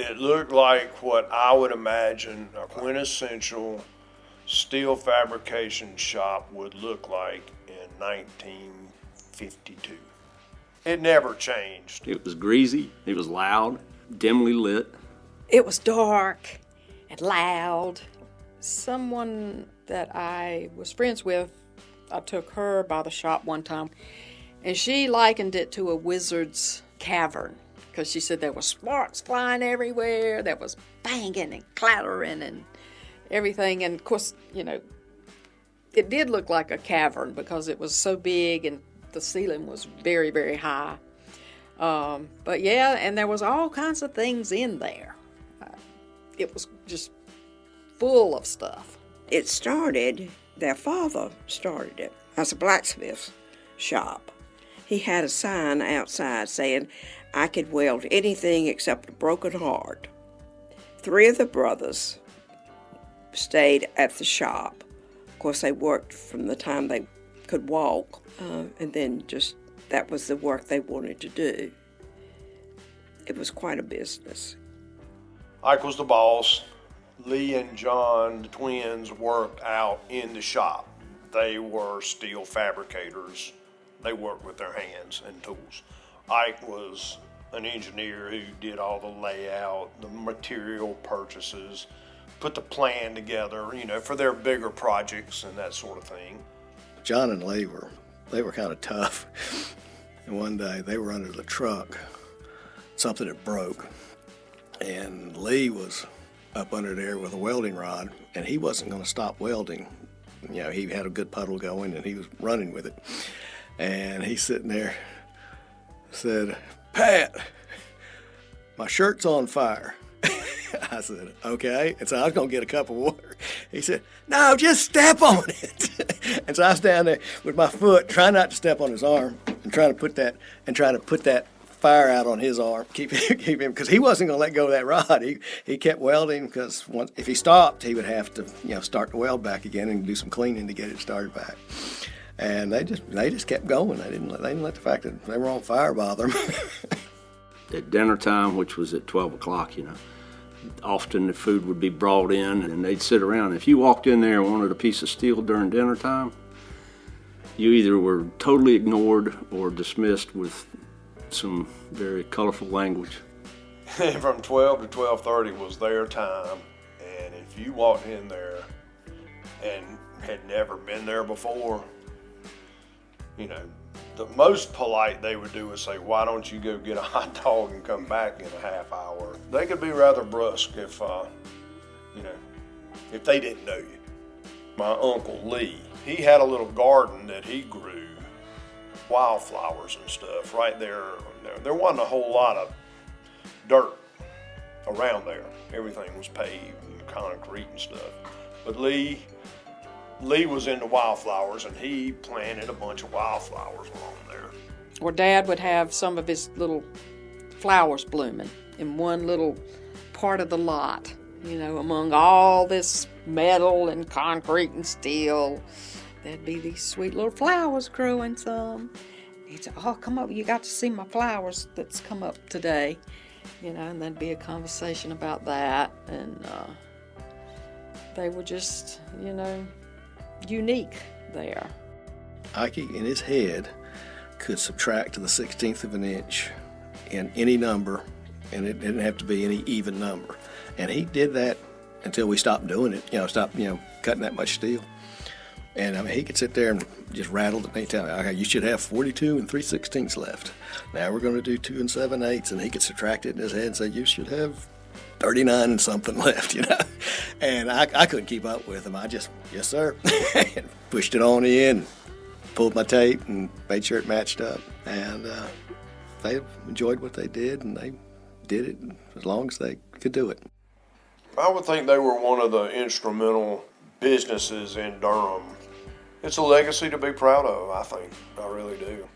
It looked like what I would imagine a quintessential steel fabrication shop would look like in 1952. It never changed. It was greasy, it was loud, dimly lit. It was dark and loud. Someone that I was friends with, I took her by the shop one time, and she likened it to a wizard's cavern, because she said there was sparks flying everywhere, there was banging and clattering and everything. And of course, you know, it did look like a cavern because it was so big and the ceiling was very, very high. But yeah, and there was all kinds of things in there. It was just full of stuff. It started, their father started it as a blacksmith shop. He had a sign outside saying, I could weld anything except a broken heart. 3 of the brothers stayed at the shop. Of course, they worked from the time they could walk, and then just that was the work they wanted to do. It was quite a business. Ike was the boss. Lee and John, the twins, worked out in the shop. They were steel fabricators. They worked with their hands and tools. Ike was an engineer who did all the layout, the material purchases, put the plan together, you know, for their bigger projects and that sort of thing. John and Lee were kind of tough. And one day they were under the truck. Something had broke. And Lee was up under there with a welding rod, and he wasn't going to stop welding. You know, he had a good puddle going, and he was running with it. And he's sitting there, said, Pat, my shirt's on fire. I said, okay. And so I was going to get a cup of water. He said, no, just step on it. And so I was down there with my foot, trying not to step on his arm, and trying to put that fire out on his arm, keep him, because he wasn't going to let go of that rod. He kept welding, because if he stopped, he would have to, you know, start the weld back again and do some cleaning to get it started back. And they just kept going. They didn't let the fact that they were on fire bother them. At dinner time, which was at 12 o'clock, you know, often the food would be brought in and they'd sit around. If you walked in there and wanted a piece of steel during dinner time, you either were totally ignored or dismissed with some very colorful language. From 12 to 12:30 was their time, and if you walked in there and had never been there before, you know, the most polite they would do is say, why don't you go get a hot dog and come back in a half hour? They could be rather brusque if, you know, if they didn't know you. My Uncle Lee, he had a little garden that he grew wildflowers and stuff right there. There wasn't a whole lot of dirt around there. Everything was paved and concrete and stuff. But Lee was into wildflowers, and he planted a bunch of wildflowers along there. Or Dad would have some of his little flowers blooming in one little part of the lot, you know, among all this metal and concrete and steel. There'd be these sweet little flowers growing some. He'd say, oh, come up, you got to see my flowers that's come up today. You know, and there'd be a conversation about that. And they were just, you know, unique there. Ike, in his head, could subtract to the 16th of an inch in any number, and it didn't have to be any even number. And he did that until we stopped doing it, stopped cutting that much steel. And I mean, he could sit there and just rattle it and tell me, okay, you should have 42 and 3/16 left. Now we're going to do 2 and 7/8, and he could subtract it in his head and say, you should have 39 and something left, you know. And I couldn't keep up with him. I just, yes, sir, and pushed it on in, pulled my tape, and made sure it matched up. And they enjoyed what they did, and they did it as long as they could do it. I would think they were one of the instrumental businesses in Durham. It's a legacy to be proud of, I think. I really do.